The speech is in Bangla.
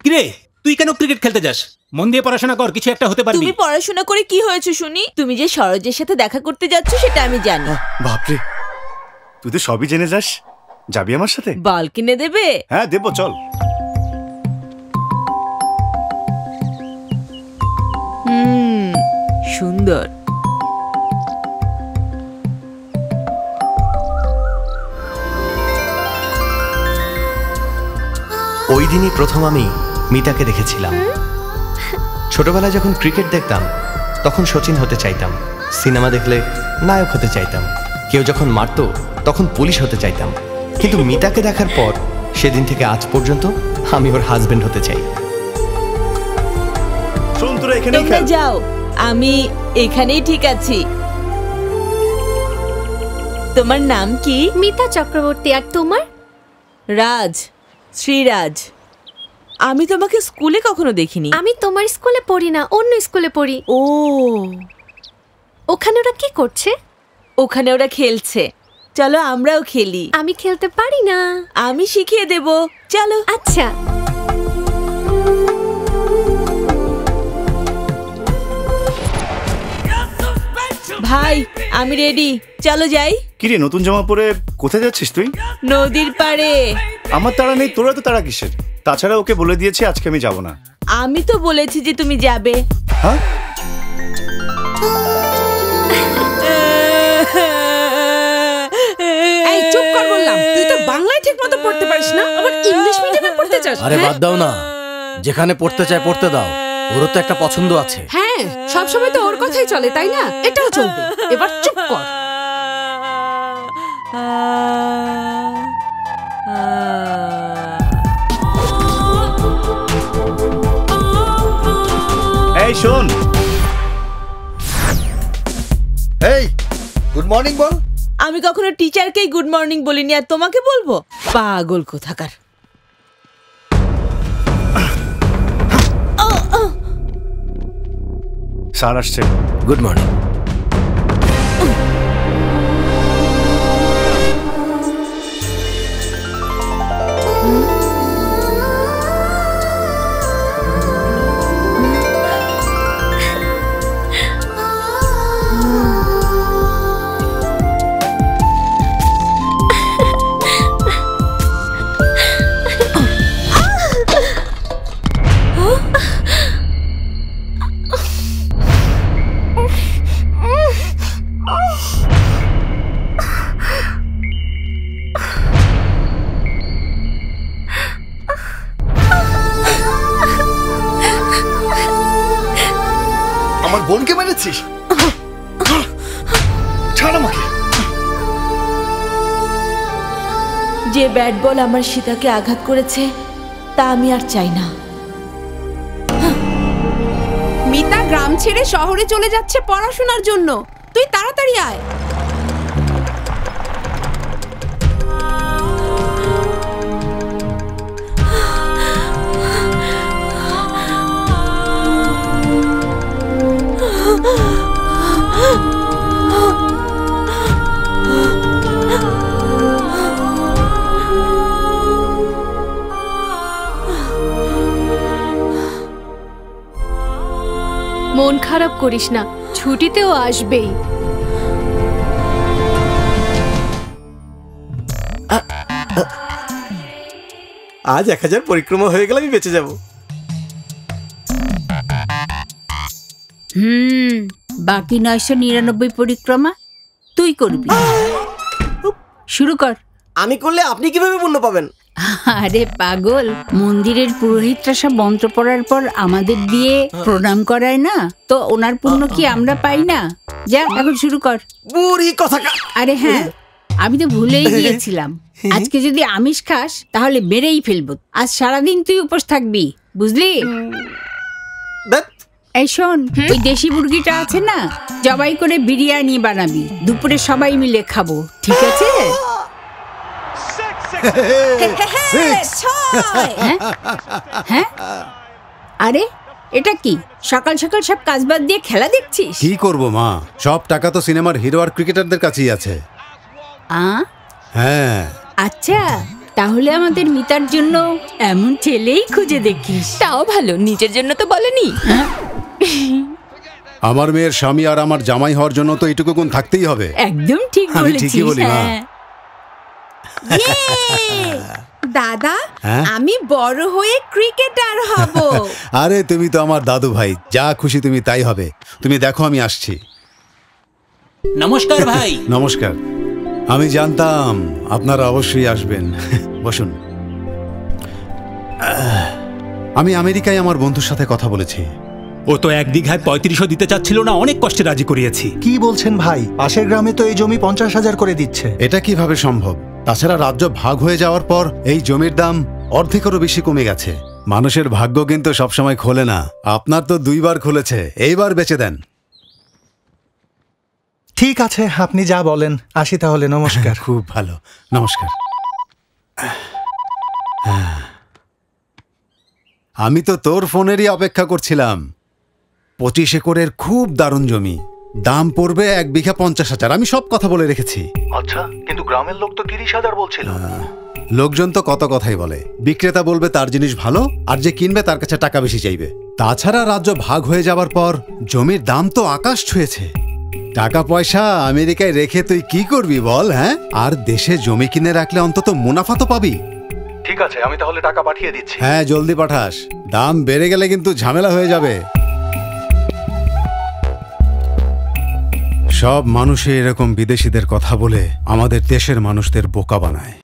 কিরে তুই কেন ক্রিকেট খেলতে যাস? মন দিয়ে পড়াশোনা কর, কিছু একটা হতে পারবি। তুমি পড়াশোনা করে কি হয়েছে শুনি? তুমি যে সরোজের সাথে দেখা করতে যাচ্ছ সেটা আমি জানি। বাপরে, তুই তো সবই জেনে যাস। যাবি আমার সাথে? বল কিনে দেবে? হ্যাঁ দেবো, চল। সুন্দর। ওই দিনই প্রথম আমি মিতাকে দেখেছিলাম। ছোটবেলায় যখন ক্রিকেট দেখতাম তখন সচিন হতে চাইতাম, সিনেমা দেখলে নায়ক হতে চাইতাম, কেউ যখন মারতো তখন পুলিশ হতে চাইতাম। কিন্তু মিতাকে দেখার পর সেদিন থেকে আজ পর্যন্ত আমি ওর হাজবেন্ড হতে চাই। তোমরা যাও, আমি এখানেই ঠিক আছি। তোমার নাম কি? মিতা চক্রবর্তী। আর তোমার? রাজ, শ্রীরাজ। আমি তোমাকে স্কুলে কখনো দেখিনি। আমি তোমার স্কুলে পড়ি না, অন্য স্কুলে পড়ি। ও, ওখানে ওরা কি করছে? ওখানে ওরা খেলছে, চলো আমরাও খেলি। আমি খেলতে পারি না। আমি শিখিয়ে দেব, চলো। আচ্ছা। ভাই আমি রেডি, চলো যাই। কিরে নতুন জামা পরে কোথায় যাচ্ছিস তুই? নদীর পাড়ে। আমার তাড়া নেই, তোরা তো তাড়া কিসের? তাছাড়া ওকে বলে দিয়েছি আজকে আমি যাব না। আমি তো বলেছি যে তুমি যাবে। হ্যাঁ, এই চুপ কর বললাম। তুই তো বাংলায় ঠিকমতো পড়তে পারিস না, আবার ইংলিশ মিডিয়ামে পড়তে চাস। আরে বাদ দাও না, যেখানে পড়তে চায় পড়তে দাও। ওরও তো একটা পছন্দ আছে। হ্যাঁ, সব সময় তো ওর কথাই চলে, তাই না? এটাও চলবে। এবার চুপ কর। এই শোন। এই গুড মর্নিং বল। আমি কখনো টিচারকেই গুড মর্নিং বলিনি, আর তোমাকে বলবো? পাগল কোথাকার। স্যার আসছে। Good morning. আমার বোনকে মেরেছিস? ছাড় আমাকে। যে ব্যাট বল আমার সীতাকে আঘাত করেছে তা আমি আর চাই না। মিতা গ্রাম ছেড়ে শহরে চলে যাচ্ছে পড়াশোনার জন্য। তুই তাড়াতাড়ি আয়। মন খারাপ করিস না, ছুটিতেও আসবেই। আজ 1000 পরিক্রমা হয়ে গেলে আমি বেঁচে যাব। বাকি 999 পরিক্রমা তুই করবি। শুরু কর। আমি করলে আপনি কিভাবে পুণ্য পাবেন? আরে পাগল, মন্দিরের পুরোহিতরা সব মন্ত্র পড়ার পর আমাদের দিয়ে প্রণাম করায় না, তো ওনার পুণ্য কি আমরা পাই না? যা এখন শুরু কর। বুড়ি কথা। আরে হ্যাঁ, আমি তো ভুলেই গিয়েছিলাম। আজকে যদি আমিষ খাস তাহলে মেরেই ফেলবো। আজ সারাদিন তুই উপোস থাকবি, বুঝলি? এই শোন, ওই দেশি মুরগিটা আছে না, জবাই করে বিরিয়ানি বানাবি, দুপুরে সবাই মিলে খাবো, ঠিক আছে? হ্যাঁ, আরে এটা কি সকাল সকাল সব কাজ বাদ দিয়ে খেলা দেখছিস? কি করবো মা, সব টাকা তো সিনেমার হিরো আর ক্রিকেটারদের কাছেই আছে। হ্যাঁ, আচ্ছা তাহলে আমাদের মিতার জন্য এমন ছেলেই খুঁজে দেখিস। তাও ভালো, নিজের জন্য তো বলেনি। আমার মেয়ের স্বামী আর আমার জামাই হওয়ার জন্য তো এইটুকু গুণ থাকতেই হবে। একদম ঠিক আমি বলেছিস। ঠিকই বলি, মা। হ্যাঁ। দাদা, হ্যাঁ? আমি বড় হয়ে ক্রিকেটার হব। আরে তুমি তো আমার দাদু ভাই, যা খুশি তুমি তাই হবে। তুমি দেখো আমি আসছি। নমস্কার ভাই। নমস্কার। আমি জানতাম আপনারা অবশ্যই আসবেন। বসুন। আমি আমেরিকায় আমার বন্ধুর সাথে কথা বলেছি। ও তো 1 বিঘায় 3500 দিতে চাচ্ছিল না, অনেক কষ্টে রাজি করিয়েছি। কি বলছেন ভাই? পাশের গ্রামে তো এই জমি 50,000 করে দিচ্ছে। এটা কিভাবে সম্ভব? তাছাড়া রাজ্য ভাগ হয়ে যাওয়ার পর এই জমির দাম অর্ধেকেরও বেশি কমে গেছে। মানুষের ভাগ্য কিন্তু সবসময় খোলে না। আপনার তো 2 বার খুলেছে, এইবার বেচে দেন। ঠিক আছে, আপনি যা বলেন। আসি তাহলে, নমস্কার। খুব ভালো, নমস্কার। আমি তো তোর ফোনেরই অপেক্ষা করছিলাম। 25 একরের খুব দারুণ জমি, দাম পড়বে 1 বিঘা 50,000। আমি সব কথা বলে রেখেছি। আচ্ছা, কিন্তু গ্রামের লোক তো 30,000 বলছিল। লোকজন তো কত কথাই বলে। বিক্রেতা বলবে তার জিনিস ভালো, আর যে কিনবে তার কাছে টাকা বেশি চাইবে। তাছাড়া রাজ্য ভাগ হয়ে যাওয়ার পর জমির দাম তো আকাশ ছুঁয়েছে। টাকা পয়সা আমেরিকায় রেখে তুই কি করবি বল? হ্যাঁ, আর দেশে জমি কিনে রাখলে অন্তত মুনাফা তো পাবি। ঠিক আছে, আমি তাহলে টাকা পাঠিয়ে দিচ্ছি। হ্যাঁ, জলদি পাঠাস। দাম বেড়ে গেলে কিন্তু ঝামেলা হয়ে যাবে। সব মানুষে এরকম বিদেশিদের কথা বলে আমাদের দেশের মানুষদের বোকা বানায়।